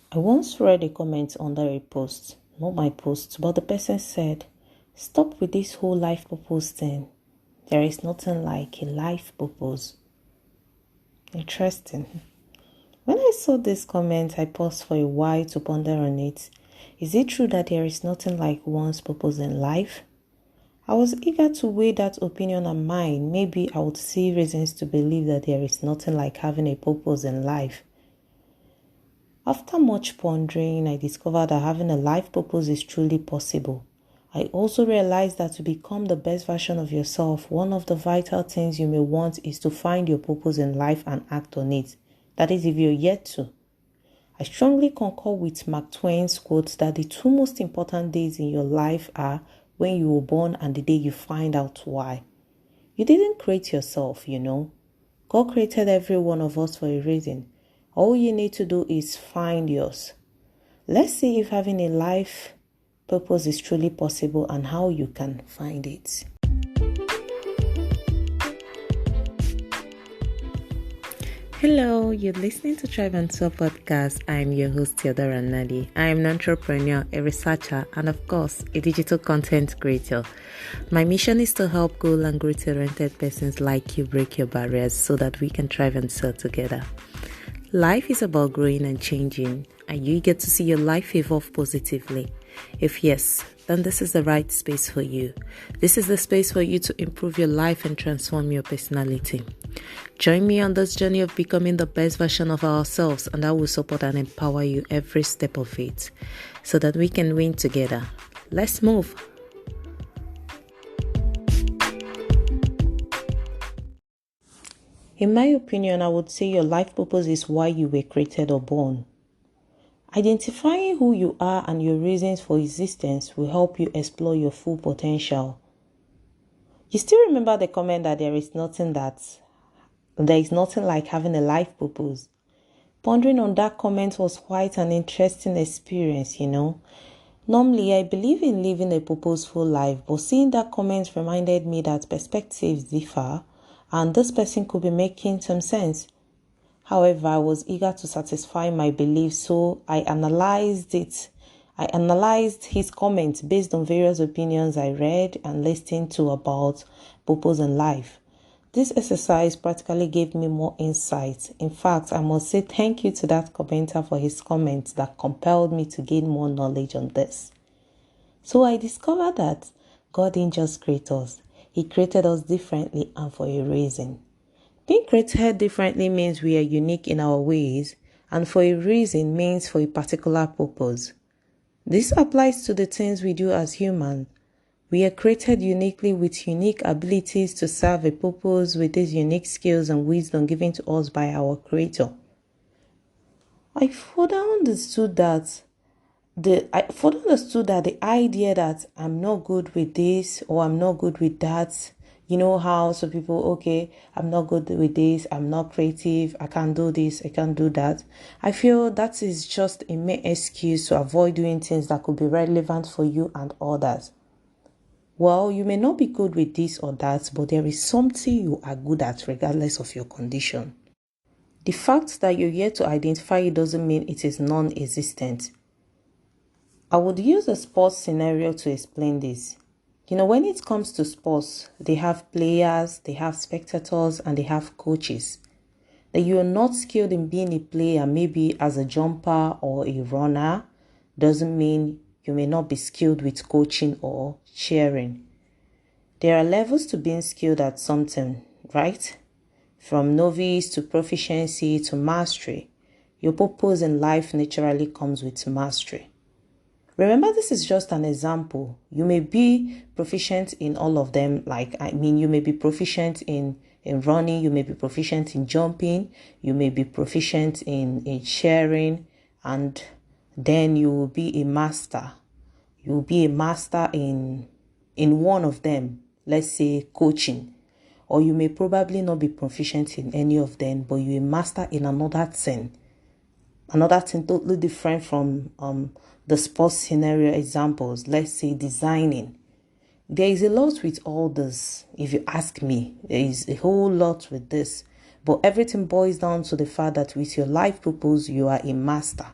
I once read a comment under a post, not my post, but the person said, "Stop with this whole life purpose thing. There is nothing like a life purpose." Interesting. When I saw this comment, I paused for a while to ponder on it. Is it true that there is nothing like one's purpose in life? I was eager to weigh that opinion on mine. Maybe I would see reasons to believe that there is nothing like having a purpose in life. After much pondering, I discovered that having a life purpose is truly possible. I also realized that to become the best version of yourself, one of the vital things you may want is to find your purpose in life and act on it. That is, if you're yet to. I strongly concur with Mark Twain's quote that the two most important days in your life are when you were born and the day you find out why. You didn't create yourself, God created every one of us for a reason. All you need to do is find yours. Let's see if having a life purpose is truly possible and how you can find it. Hello, you're listening to Thrive Soar Podcast. I'm your host, youre. I am an entrepreneur, a researcher, and of course, a digital content creator. My mission is to help goal and growth-oriented persons like you break your barriers so that we can thrive and soar together. Life is about growing and changing, and you get to see your life evolve positively. If yes, then this is the right space for you. This is the space for you to improve your life and transform your personality. Join me on this journey of becoming the best version of ourselves, and I will support and empower you every step of it so that we can win together. Let's move. In my opinion, I would say your life purpose is why you were created or born. Identifying who you are and your reasons for existence will help you explore your full potential. You still remember the comment that there is nothing like having a life purpose. Pondering on that comment was quite an interesting experience, Normally, I believe in living a purposeful life, but seeing that comment reminded me that perspectives differ and this person could be making some sense. However, I was eager to satisfy my beliefs, so I analyzed it. I analyzed his comments based on various opinions I read and listened to about purpose in life. This exercise practically gave me more insight. In fact, I must say thank you to that commenter for his comments that compelled me to gain more knowledge on this. So I discovered that God didn't just create us. He created us differently and for a reason. Being created differently means we are unique in our ways, and for a reason means for a particular purpose. This applies to the things we do as humans. We are created uniquely with unique abilities to serve a purpose with these unique skills and wisdom given to us by our Creator. I further understood that the idea that I'm not good with this or I'm not good with that, how some people, I'm not good with this, I'm not creative, I can't do this, I can't do that. I feel that is just a mere excuse to avoid doing things that could be relevant for you and others. Well, you may not be good with this or that, but there is something you are good at regardless of your condition. The fact that you're yet to identify it doesn't mean it is non-existent. I would use a sports scenario to explain this. When it comes to sports, they have players, they have spectators, and they have coaches. That you are not skilled in being a player, maybe as a jumper or a runner, doesn't mean you may not be skilled with coaching or cheering. There are levels to being skilled at something, right? From novice to proficiency to mastery. Your purpose in life naturally comes with mastery. Remember, this is just an example. You may be proficient in all of them. You may be proficient in running, you may be proficient in jumping, you may be proficient in sharing, and then you will be a master. You will be a master in one of them, let's say coaching. Or you may probably not be proficient in any of them, but you're a master in another thing. Another thing totally different from the sports scenario examples. Let's say designing. There is a lot with all this. If you ask me, there is a whole lot with this. But everything boils down to the fact that with your life purpose, you are a master.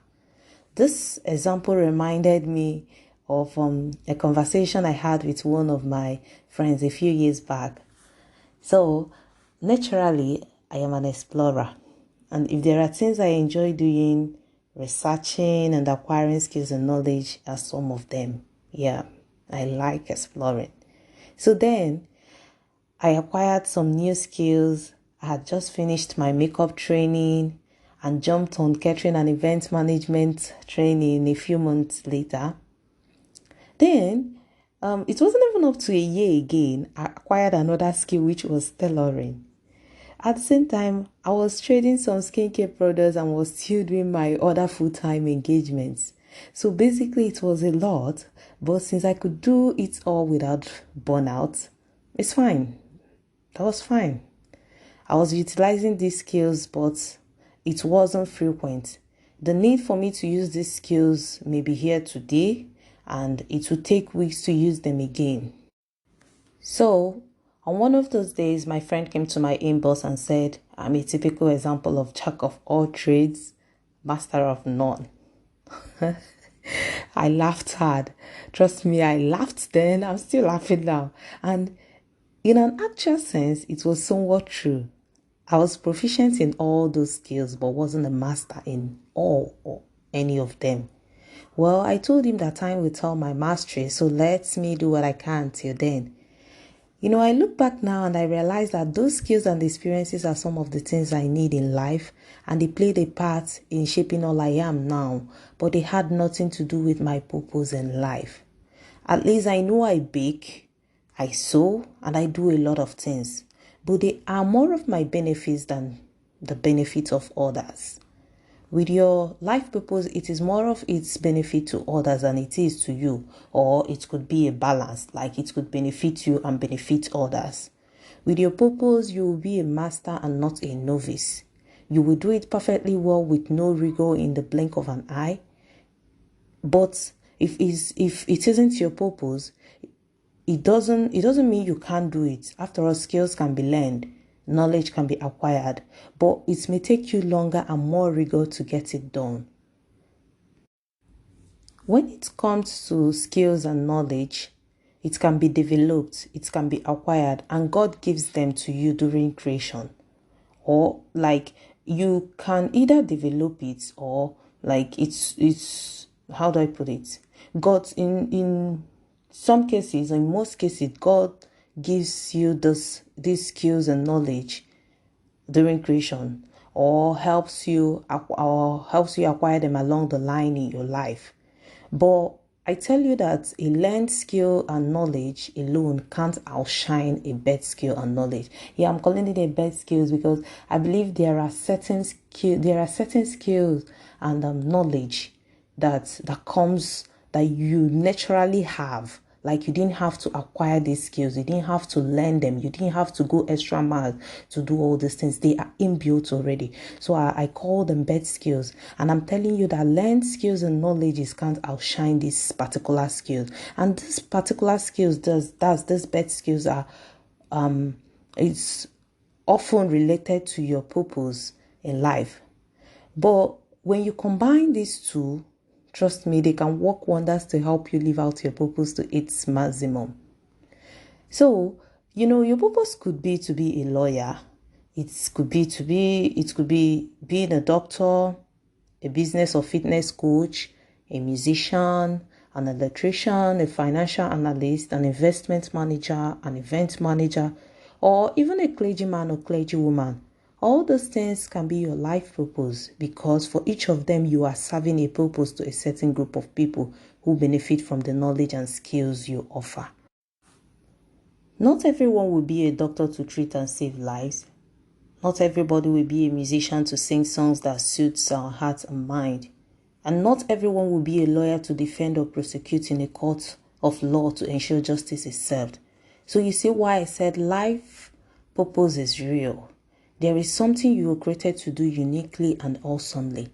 This example reminded me of a conversation I had with one of my friends a few years back. So, naturally, I am an explorer. And if there are things I enjoy doing, researching and acquiring skills and knowledge are some of them. Yeah, I like exploring. So then, I acquired some new skills. I had just finished my makeup training and jumped on catering and event management training a few months later. Then, it wasn't even up to a year again, I acquired another skill, which was tailoring. At the same time, I was trading some skincare products and was still doing my other full-time engagements. So basically, it was a lot, but since I could do it all without burnout, it's fine. That was fine. I was utilizing these skills, but it wasn't frequent. The need for me to use these skills may be here today, and it will take weeks to use them again. So, on one of those days, my friend came to my inbox and said, I'm a typical example of jack of all trades, master of none. I laughed hard. Trust me, I laughed then. I'm still laughing now. And in an actual sense, it was somewhat true. I was proficient in all those skills, but wasn't a master in all or any of them. Well, I told him that time will tell my mastery, so let me do what I can till then. I look back now and I realize that those skills and experiences are some of the things I need in life, and they played a part in shaping all I am now, but they had nothing to do with my purpose in life. At least I know I bake, I sew, and I do a lot of things, but they are more of my benefits than the benefits of others. With your life purpose, it is more of its benefit to others than it is to you, or it could be a balance, like it could benefit you and benefit others. With your purpose, you will be a master and not a novice. You will do it perfectly well with no rigor in the blink of an eye. But if it isn't your purpose, it doesn't mean you can't do it. After all, skills can be learned. Knowledge can be acquired, but it may take you longer and more rigor to get it done. When it comes to skills and knowledge, it can be developed, it can be acquired, and God gives them to you during creation. Or like you can either develop it, or like it's how do I put it? God in some cases, in most cases, God gives you these skills and knowledge during creation, or helps you acquire them along the line in your life. But I tell you that a learned skill and knowledge alone can't outshine a bad skill and knowledge. Yeah, I'm calling it a bad skills because I believe there are certain skills and knowledge that comes that you naturally have. Like you didn't have to acquire these skills. You didn't have to learn them. You didn't have to go extra miles to do all these things. They are inbuilt already. So I call them bad skills. And I'm telling you that learned skills and knowledge can't outshine these particular skills. And these particular skills, these bad skills are, it's often related to your purpose in life. But when you combine these two, trust me, they can work wonders to help you live out your purpose to its maximum. So, your purpose could be to be a lawyer. It could be being a doctor, a business or fitness coach, a musician, an electrician, a financial analyst, an investment manager, an event manager, or even a clergyman or clergywoman. All those things can be your life purpose, because for each of them you are serving a purpose to a certain group of people who benefit from the knowledge and skills you offer. Not everyone will be a doctor to treat and save lives. Not everybody will be a musician to sing songs that suits our heart and mind. And not everyone will be a lawyer to defend or prosecute in a court of law to ensure justice is served. So you see why I said life purpose is real. There is something you were created to do uniquely and awesomely.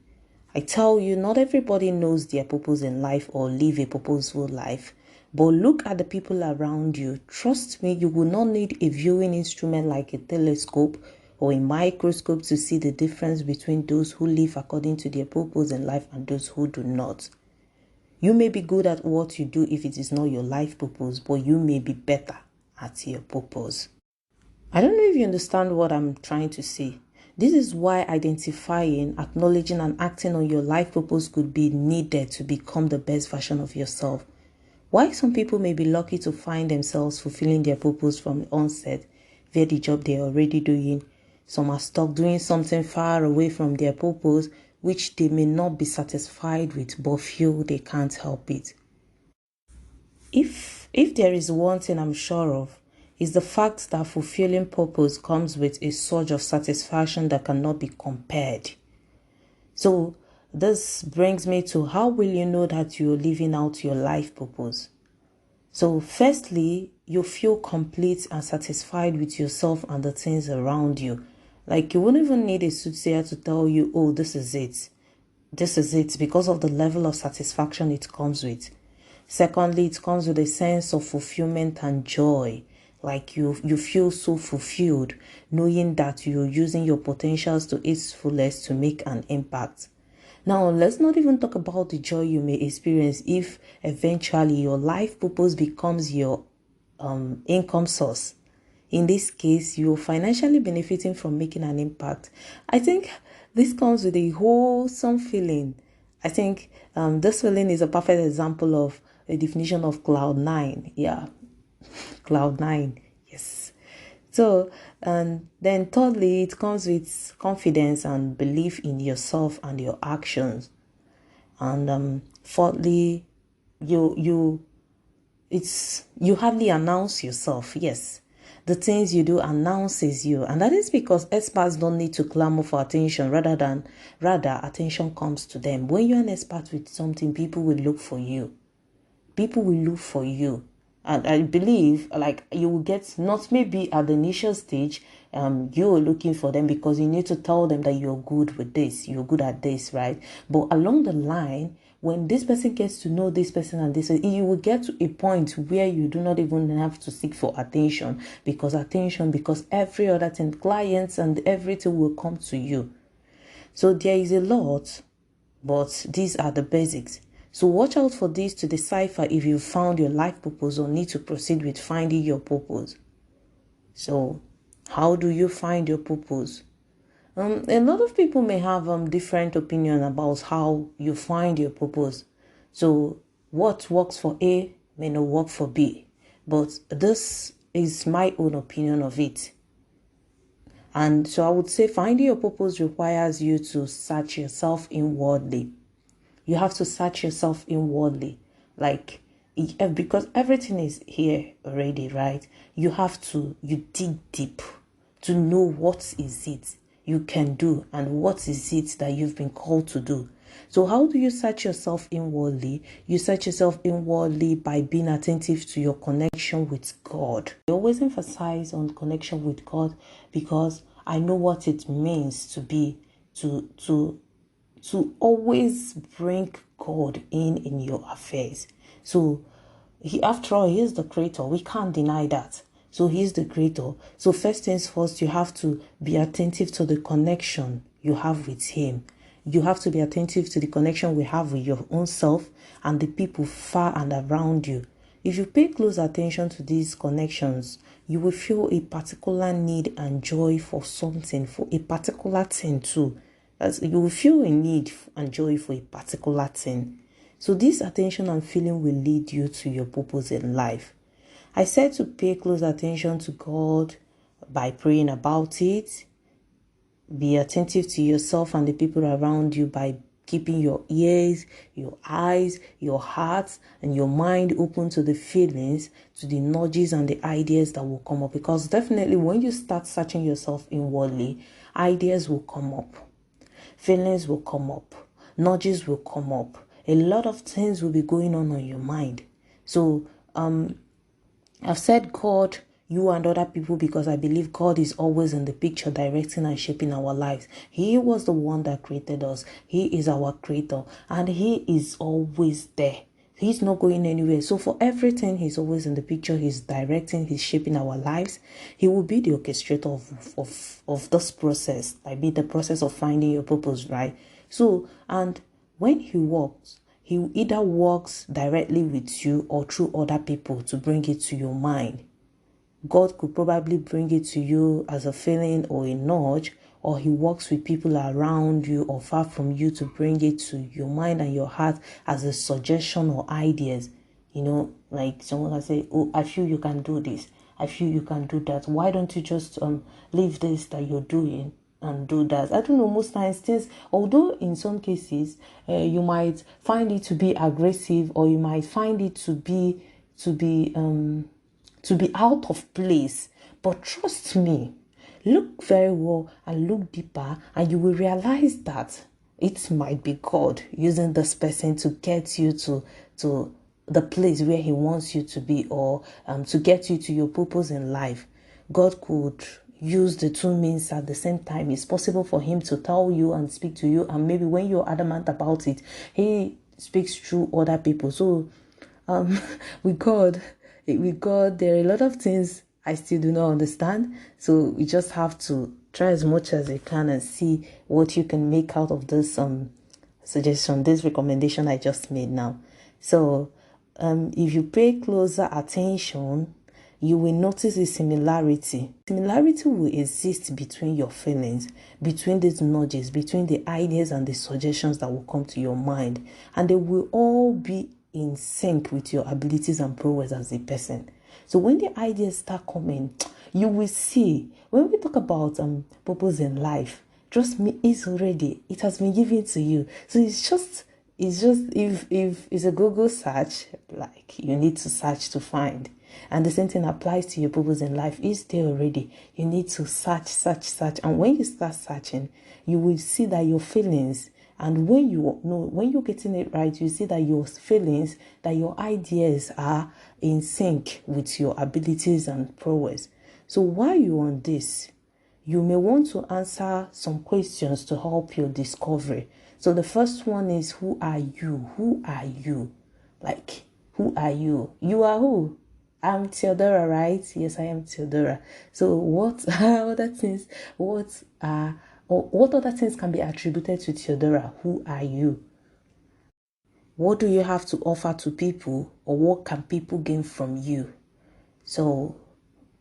I tell you, not everybody knows their purpose in life or live a purposeful life. But look at the people around you. Trust me, you will not need a viewing instrument like a telescope or a microscope to see the difference between those who live according to their purpose in life and those who do not. You may be good at what you do if it is not your life purpose, but you may be better at your purpose. I don't know if you understand what I'm trying to say. This is why identifying, acknowledging, and acting on your life purpose could be needed to become the best version of yourself. Why some people may be lucky to find themselves fulfilling their purpose from the onset via the job they're already doing. Some are stuck doing something far away from their purpose, which they may not be satisfied with, but feel they can't help it. If there is one thing I'm sure of, is the fact that fulfilling purpose comes with a surge of satisfaction that cannot be compared. So this brings me to, how will you know that you're living out your life purpose? So firstly, you feel complete and satisfied with yourself and the things around you. Like, you wouldn't even need a soothsayer to tell you, oh, this is it. This is it, because of the level of satisfaction it comes with. Secondly, it comes with a sense of fulfillment and joy. Like you feel so fulfilled, knowing that you're using your potentials to its fullest to make an impact. Now, let's not even talk about the joy you may experience if eventually your life purpose becomes your income source. In this case, you're financially benefiting from making an impact. I think this comes with a wholesome feeling. I think this feeling is a perfect example of a definition of cloud nine. Yeah. Cloud nine, yes. So, and then thirdly, it comes with confidence and belief in yourself and your actions. And fourthly, you hardly announce yourself. Yes, the things you do announces you, and that is because experts don't need to clamor for attention. Rather, attention comes to them. When you're an expert with something, people will look for you. People will look for you. And I believe, like, you will get, not maybe at the initial stage, you're looking for them because you need to tell them that you're good with this, you're good at this, right? But along the line, when this person gets to know this person and this, you will get to a point where you do not even have to seek for attention, because every other thing, clients and everything will come to you. So there is a lot, but these are the basics. So watch out for this to decipher if you found your life purpose or need to proceed with finding your purpose. So how do you find your purpose? A lot of people may have different opinion about how you find your purpose. So what works for A may not work for B. But this is my own opinion of it. And so I would say finding your purpose requires you to search yourself inwardly. You have to search yourself inwardly, because everything is here already, right? You dig deep to know what is it you can do and what is it that you've been called to do. So how do you search yourself inwardly? You search yourself inwardly by being attentive to your connection with God. I always emphasize on connection with God because I know what it means to always bring God in your affairs. So after all, he is the creator. We can't deny that. So he is the creator. So first things first, you have to be attentive to the connection you have with him. You have to be attentive to the connection we have with your own self and the people far and around you. If you pay close attention to these connections, you will feel a particular need and joy for something, for a particular thing too. As you will feel a need and joy for a particular thing. So this attention and feeling will lead you to your purpose in life. I said to pay close attention to God by praying about it. Be attentive to yourself and the people around you by keeping your ears, your eyes, your heart, and your mind open to the feelings, to the nudges and the ideas that will come up. Because definitely when you start searching yourself inwardly, ideas will come up. Feelings will come up. Nudges will come up. A lot of things will be going on your mind. So, I've said God, you and other people because I believe God is always in the picture, directing and shaping our lives. He was the one that created us. He is our creator and he is always there. He's not going anywhere. So for everything, he's always in the picture. He's directing, he's shaping our lives. He will be the orchestrator of this process. Like be the process of finding your purpose, right? So, and when he works, he either works directly with you or through other people to bring it to your mind. God could probably bring it to you as a feeling or a nudge, or he works with people around you or far from you to bring it to your mind and your heart as a suggestion or ideas. Like someone can say, oh, I feel you can do this. I feel you can do that. Why don't you just leave this that you're doing and do that? I don't know, most times things, although in some cases you might find it to be aggressive, or you might find it to be out of place. But trust me, look very well and look deeper, and you will realize that it might be God using this person to get you to the place where he wants you to be, or to get you to your purpose in life. God could use the two means at the same time. It's possible for him to tell you and speak to you, and maybe when you're adamant about it, he speaks through other people. So with God, there are a lot of things I still do not understand. So you just have to try as much as you can and see what you can make out of this suggestion, this recommendation I just made now. So if you pay closer attention, you will notice a similarity. Similarity will exist between your feelings, between these nudges, between the ideas and the suggestions that will come to your mind. And they will all be in sync with your abilities and prowess as a person. So when the ideas start coming, you will see, when we talk about purpose in life, trust me, it has been given to you. So it's just if it's a Google search, like you need to search to find. And the same thing applies to your purpose in life. It's there already. You need to search. And when you start searching, you will see that your feelings, and when you're getting it right, you see that your feelings, that your ideas are in sync with your abilities and prowess. So while you're on this, you may want to answer some questions to help your discovery. So the first one is, who are you? Who are you? Like, who are you? You are who? I'm Theodora, right? Yes, I am Theodora. So what other things can be attributed to Theodora? Who are you? What do you have to offer to people, or what can people gain from you? So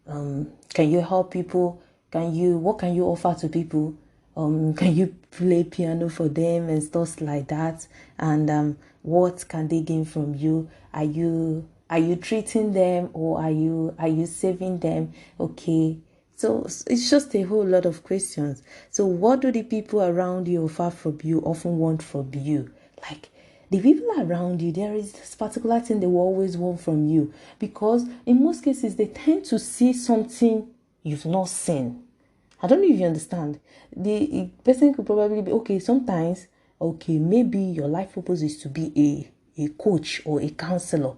can you help people? What can you offer to people? Can you play piano for them and stuff like that? And what can they gain from you? Are you treating them, or are you saving them? Okay. So it's just a whole lot of questions. So what do the people around you or far from you often want from you? Like, the people around you, there is this particular thing they will always want from you, because in most cases they tend to see something you've not seen. I don't know if you understand. The person could probably be, maybe your life purpose is to be a coach or a counselor.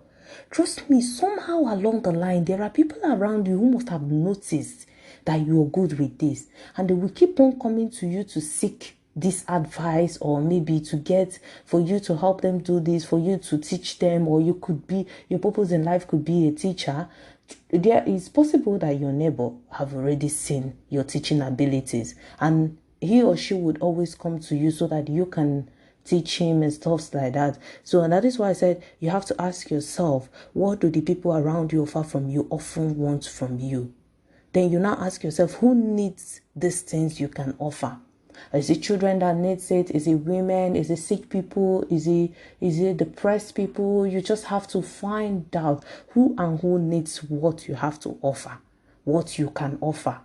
Trust me, somehow along the line, there are people around you who must have noticed that you are good with this, and they will keep on coming to you to seek this advice, or maybe for you to help them do this, for you to teach them, or your purpose in life could be a teacher. There is possible that your neighbor have already seen your teaching abilities, and he or she would always come to you so that you can teach him and stuff like that. So, and that is why I said you have to ask yourself, what do the people around you or far from you often want from you? Then you now ask yourself, who needs these things you can offer? Is it children that needs it? Is it women? Is it sick people? Is it depressed people? You just have to find out who needs what you have to offer, what you can offer.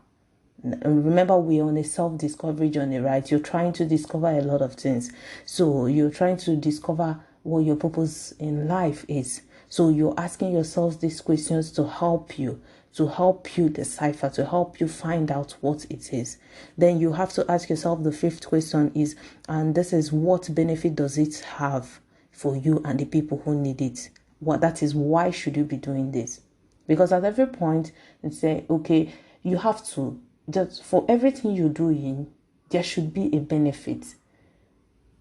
And remember, we're on a self-discovery journey, right? You're trying to discover a lot of things. So you're trying to discover what your purpose in life is. So you're asking yourselves these questions to help you decipher, to help you find out what it is. Then you have to ask yourself the fifth question is, and this is, what benefit does it have for you and the people who need it? Why should you be doing this? Because at every point, it's say, okay, you have to, just for everything you're doing, there should be a benefit.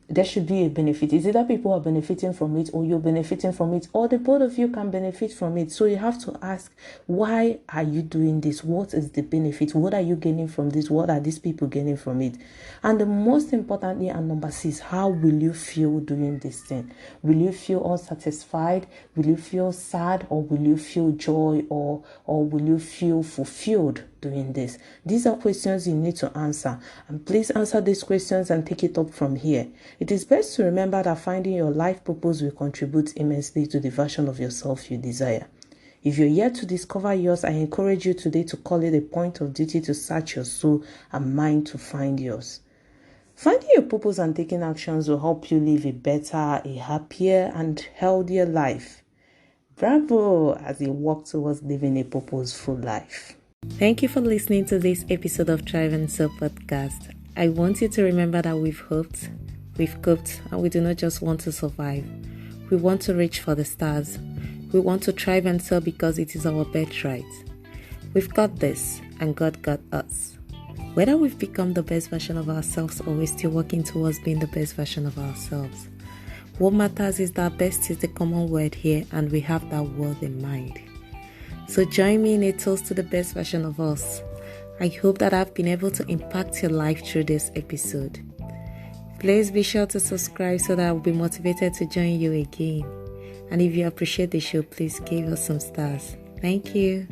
there should be a benefit. It's either people are benefiting from it or you're benefiting from it, or the both of you can benefit from it. So you have to ask, why are you doing this? What is the benefit? What are you gaining from this? What are these people gaining from it? And the most importantly, and number 6, how will you feel doing this thing? Will you feel unsatisfied? Will you feel sad? Or will you feel joy? Or will you feel fulfilled doing this? These are questions you need to answer. And please answer these questions and take it up from here. It is best to remember that finding your life purpose will contribute immensely to the version of yourself you desire. If you're yet to discover yours, I encourage you today to call it a point of duty to search your soul and mind to find yours. Finding your purpose and taking actions will help you live a better, a happier, and healthier life. Bravo as you walk towards living a purposeful life. Thank you for listening to this episode of Thrive Soar Podcast. I want you to remember that we've hoped, we've coped, and we do not just want to survive. We want to reach for the stars. We want to thrive and soar because it is our birthright. We've got this, and God got us. Whether we've become the best version of ourselves or we're still working towards being the best version of ourselves, what matters is that best is the common word here, and we have that word in mind. So join me in a toast to the best version of us. I hope that I've been able to impact your life through this episode. Please be sure to subscribe so that I'll be motivated to join you again. And if you appreciate the show, please give us some stars. Thank you.